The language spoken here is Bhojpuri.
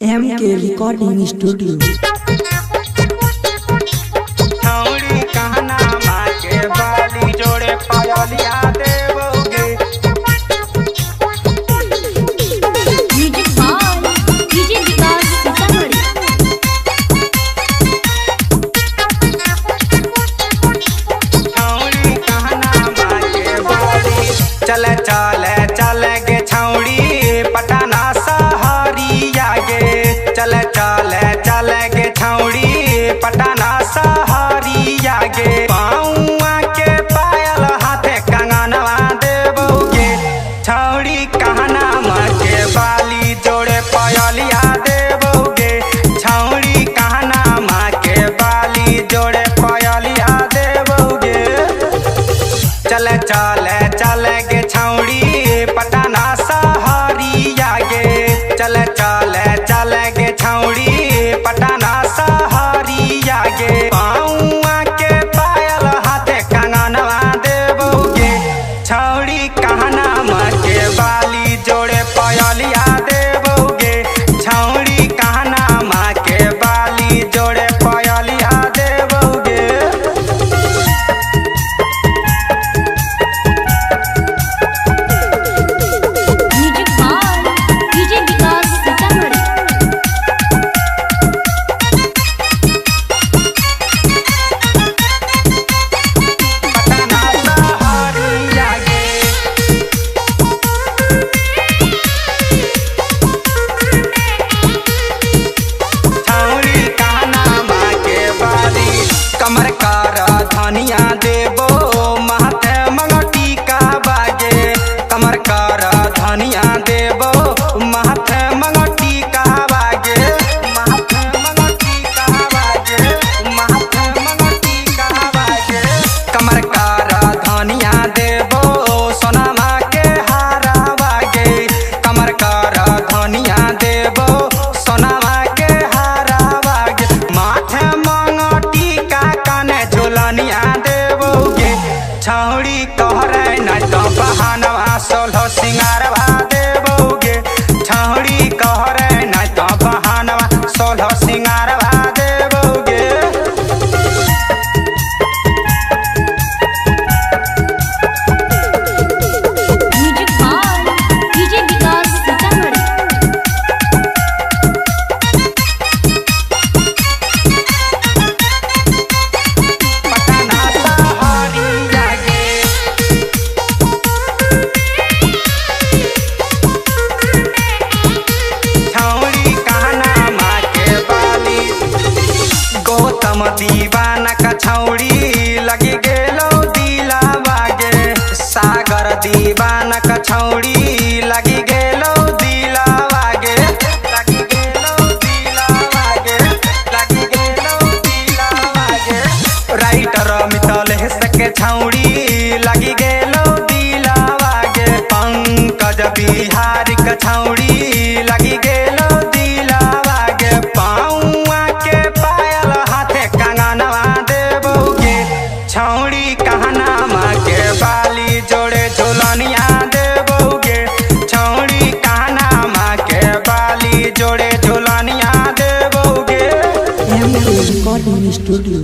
MK Recording Studio। छौड़ी कहना माँ के बाली जोड़े पायलिया देवोगे। म्यूजिक बाय डीजे विकास सीतामढ़ी। छौड़ी कहना माँ के बाली चले चले चले गे छौड़ी पटना सहरिया गे। चले चले चले गे छौड़ी पटना सहरिया गे। पाऊआ के पायल हाथे कंगनवा देवोगे। छौड़ी कहना माँ के बाली जोड़े पायलिया देवोगे। छौड़ी कहना माँ के बाली जोड़े पायलिया देवोगे। चले चले चले गे छौड़ी पटना सहरिया गे। चले चले चले गे छौड़ी पटना सहरिया गे। पाऊआ के पायल हाथे कंगनवा देवोगे। छौड़ी कहना माँ के बाली जोड़े पायलिया देवोगे। छौड़ी कहना माँ के बाली जोड़े पायलिया देवोगे। म्यूजिक बाय डीजे विकास सीतामढ़ी। पटना सहरिया गे। छौड़ी कहना माँ के बाली कमर कर धनिया देबो माथे मंगटी का बागे। कमर कर धनिया देबो माथे मंगटी का बागे। माथे मंगटी का बागे। माथे मंगटी का बागे। कमर कर धनिया देबो सोनमा के हारा बागे। कमर कर धनिया देबो सोनमा के हारा बागे। माथे मंगटी का काने झुलनिया देबोगे। छौड़ी कहरे न तो बहानवा सोलह सिंगारवा देबोगे। छौड़ी कहरे न तो बहानवा सोलह सिंगारवा देबोगे। म्यूजिक बाय डीजे विकास सीतामढ़ी। पटना सहरिया गे। छौड़ी कहना माँ के बाली गौतम दीवाना का छौड़ी लगी गेलो दिला बागे। सागर दीवाना का छौड़ी लगी गेलो दिला बागे। लगी गेलो दिला बागे। लगी गेलो दिला बागे। राइटर मितल के छौड़ी लगी गेलो दिला बागे। पंकज बिहारी का छौड़ी लगी गेलो दिला बागे। पाऊआ के पायल हाथे कंगनवा देबोगे। छौड़ी कहना माँ के बाली जोड़े झुलनिया देबोगे। छौड़ी कहना माँ के बाली जोड़े झुलनिया देबोगे। MK Recording Studio।